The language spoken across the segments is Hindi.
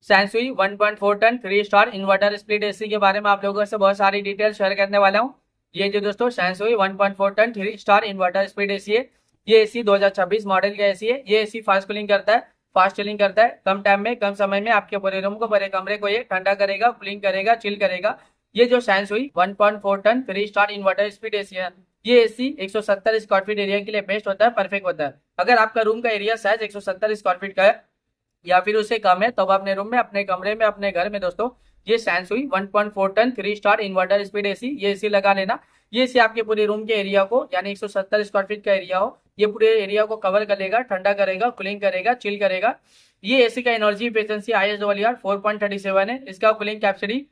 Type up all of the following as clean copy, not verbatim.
सैनसुई 1.4 ton 3 star inverter split AC के बारे में आप लोगों से बहुत सारी डिटेल शेयर करने वाला हूँ। ये जो दोस्तों Sansui 1.4 ton 3 star inverter split AC है। ये एसी 2026 मॉडल का एसी है। ये एसी फास्ट कूलिंग करता है, फास्ट चिलिंग करता है। कम टाइम में कम समय में आपके पूरे रूम को, पूरे कमरे को ये ठंडा करेगा, कूलिंग करेगा, चिल करेगा। ये जो Sansui 1.4 ton 3 star inverter split AC है, ये एसी 170 स्क्वायर फीट एरिया के लिए बेस्ट होता है, परफेक्ट होता है। अगर आपका रूम का एरिया साइज 170 स्क्वायर फीट का है या फिर उससे कम है, तो अपने रूम में, अपने कमरे में, अपने घर में दोस्तों ये Sansui 1.4 ton 3 star inverter speed AC, ये एसी लगा लेना। ये एसी आपके पूरे रूम के एरिया को, यानी 170 स्क्वायर फीट का एरिया हो, ये पूरे एरिया को कवर करेगा, ठंडा करेगा, कूलिंग करेगा, चिल करेगा। ये एसी का एनर्जी एफिशिएंसी ISWR 4.37 है। इसका कूलिंग कैपेसिटी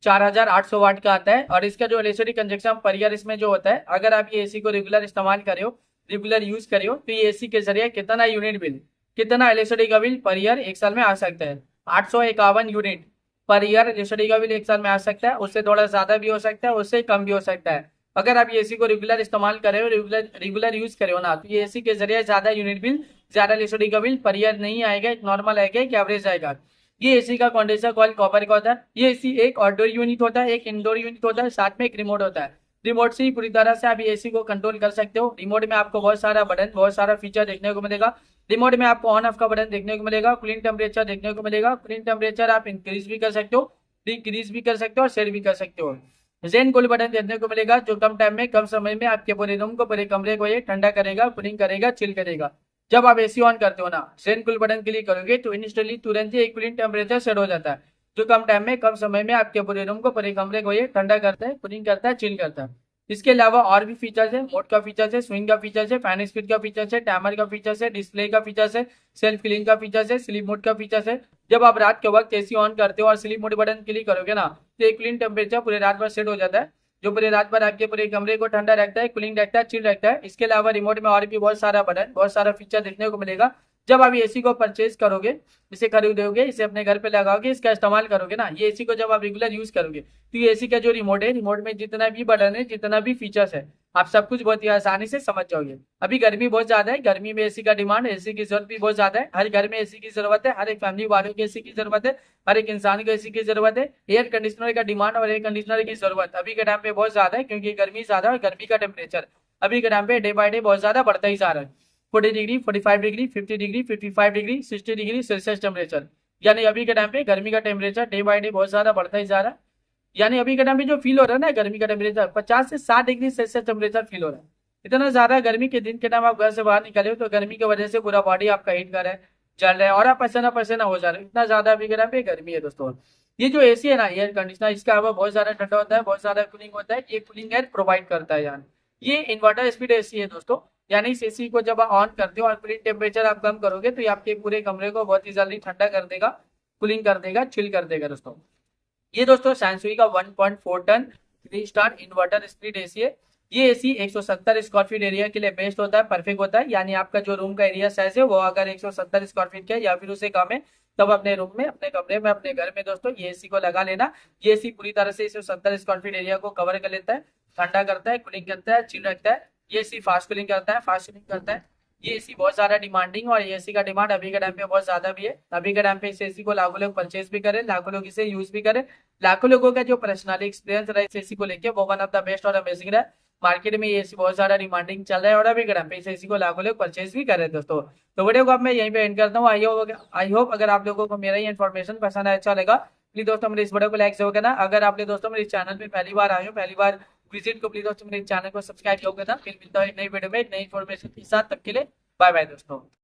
4800 वाट का आता है। और इसका जो इलेक्ट्रिसिटी कंजप्शन पर ईयर इसमें जो होता है, अगर आप ये एसी को रेगुलर इस्तेमाल करे हो, रेगुलर यूज करे हो, तो ये एसी के जरिए कितना यूनिट बिल, कितना इलेक्ट्रिसिटी का बिल पर ईयर एक साल में आ सकता है? 851 यूनिट पर ईयर इलेक्ट्रिसिटी का बिल एक साल में आ सकता है। उससे थोड़ा ज्यादा भी हो सकता है, उससे कम भी हो सकता है। अगर आप ये एसी को रेगुलर इस्तेमाल करे हो, रेगुलर यूज करे हो ना, तो ये एसी के जरिए ज्यादा यूनिट बिल, ज्यादा इलेक्ट्रिसिटी का बिल पर ईयर नहीं आएगा, एक नॉर्मल आएगा, एक एवरेज आएगा। ये एसी का कंडेंसर कॉइल कॉपर का होता है। ये एसी एक आउटडोर यूनिट होता है, एक इंडोर यूनिट होता है, साथ में एक रिमोट होता है। रिमोट से ही पूरी तरह से आप ये एसी को कंट्रोल कर सकते हो। रिमोट में आपको बहुत सारा बटन, बहुत सारा फीचर देखने को मिलेगा। रिमोट में आपको ऑन ऑफ का बटन देखने को मिलेगा, कूलिंग टेम्परेचर देखने को मिलेगा। कूलिंग टेम्परेचर आप इंक्रीज भी कर सकते हो, डिक्रीज भी कर सकते हो और सेट भी कर सकते हो। जेन कूल बटन देखने को मिलेगा, जो कम टाइम में, कम समय में आपके पूरे रूम को, पूरे कमरे को ये ठंडा करेगा, कूलिंग करेगा, चिल करेगा। जब आप एसी ऑन करते हो ना, जेन कूल बटन क्लिक करोगे तो इंस्टेंटली तुरंत ही एक कूलिंग टेम्परेचर सेट हो जाता है, जो कम टाइम में, कम समय में आपके पूरे रूम को, पूरे कमरे को ये ठंडा करता है, कूलिंग करता है, चिल करता है। इसके अलावा और भी फीचर्स है, मोड का फीचर्स है, स्विंग का फीचर्स है, फैन स्पीड का फीचर्स है, टाइमर का फीचर्स है, डिस्प्ले का फीचर्स है, सेल्फ क्लीन का फीचर्स है, स्लीप मोड का फीचर्स है। जब आप रात के वक्त एसी ऑन करते हो और स्लीप मोड बटन क्लिक करोगे ना, तो एक कूलिंग टेम्परेचर पूरे रात भर सेट हो जाता है, जो पूरे रात भर आपके पूरे कमरे को ठंडा रखता है, कूलिंग रखता है, चिल रखता है। इसके अलावा रिमोट में और भी बहुत सारा बटन, बहुत सारा फीचर देखने को मिलेगा। जब आप एसी को परचेज करोगे, इसे खरीदोगे, इसे अपने घर पे लगाओगे, इसका इस्तेमाल करोगे ना, ये एसी को जब आप रेगुलर यूज करोगे, तो ये एसी का जो रिमोट है, रिमोट में जितना भी बटन है, जितना भी फीचर्स है, आप सब कुछ बहुत ही आसानी से समझ जाओगे। अभी गर्मी बहुत ज्यादा है, गर्मी में एसी का डिमांड, एसी की जरूरत भी बहुत ज्यादा है। हर घर में एसी की जरूरत है, हर एक फैमिली वालों को एसी की जरूरत है, हर एक इंसान को एसी की जरूरत है। एयर कंडीशनर का डिमांड और एयर कंडीशनर की जरूरत अभी के टाइम पे बहुत ज्यादा है, क्योंकि गर्मी ज्यादा है और गर्मी का टेम्परेचर अभी के टाइम पे डे बाय डे बहुत ज्यादा बढ़ता ही जा रहा है। 40 degree, 45 degree, 50 degree, 55 degree, 60 degree Celsius temperature, यानी अभी के टाइम पे गर्मी का टेम्परेचर डे बाय डे बहुत ज्यादा बढ़ता ही जा रहा है। यानी अभी के टाइम पे जो फील हो रहा है ना, गर्मी का टेम्परेचर 50 से 60 डिग्री सेल्सियस टेम्परेचर फील हो रहा है। इतना ज्यादा गर्मी के दिन के टाइम आप घर से बाहर निकले हो, तो गर्मी की वजह से पूरा बॉडी आपका हीट कर रहा है, जल रहा है, और आप पसीना पसीना हो जा रहे हो। इतना ज्यादा अभी के टाइम पे गर्मी है दोस्तों। ये जो एसी है ना, एयर कंडीशनर, इसका हवा बहुत ज्यादा ठंडा होता है, बहुत ज्यादा कूलिंग होता है, ये कूलिंग एयर प्रोवाइड करता है। यानी ये इन्वर्टर स्पीड एसी है दोस्तों। यानी इस एसी को जब आप ऑन करते हो और कूलिंग टेम्परेचर आप कम करोगे, तो ये आपके पूरे कमरे को बहुत ही जल्दी ठंडा कर देगा, कूलिंग कर देगा, चिल कर देगा दोस्तों। ये दोस्तों सैनसुई का 1.4 ton 3 star inverter split AC है। ये एसी 170 स्क्वायर फीट एरिया के लिए बेस्ट होता है, परफेक्ट होता है। यानी आपका जो रूम का एरिया साइज है, वो अगर 170 स्क्वायर फीट का है या फिर उससे कम है, तब अपने रूम में, अपने कमरे में, अपने घर में दोस्तों ये एसी को लगा लेना। ये एसी पूरी तरह से 170 स्क्वायर फीट एरिया को कवर कर लेता है, ठंडा करता है, कूलिंग करता है, चिल रखता है। ये एसी फास्ट कूलिंग करता है, फास्ट चिलिंग करता है। ये एसी बहुत ज्यादा डिमांडिंग, और ये एसी का डिमांड अभी के टाइम पे बहुत ज्यादा भी है। अभी के टाइम पे इस एसी को लाखों लोग परचेज भी करें, लाखों लोग इसे यूज भी करें। लाखों लोगों का जो पर्सनली एक्सपीरियंस रहा इस एसी को लेके, वो वन ऑफ द बेस्ट और अमेजिंग रहा। मार्केट में ये एसी बहुत ज्यादा डिमांडिंग चल रहा है, और अभी के टाइम पे इस एसी को लाखों लोग परचेज भी कर रहे हैं दोस्तों। तो वीडियो को अब मैं यहीं पे एंड करता हूँ। आई होप अगर आप लोगों को मेरा ये इन्फॉर्मेशन पसंद आया, अच्छा लगा, प्लीज दोस्तों मेरे इस वीडियो को लाइक जरूर करना। अगर आपने दोस्तों मेरे चैनल पे पहली बार आए हो, पहली बार विजिट को, प्लीज दोस्तों मेरे चैनल को सब्सक्राइब जरूर करना। फिर मिलता है एक नई वीडियो में एक नई इन्फॉर्मेशन के साथ, तब के लिए बाय बाय दोस्तों।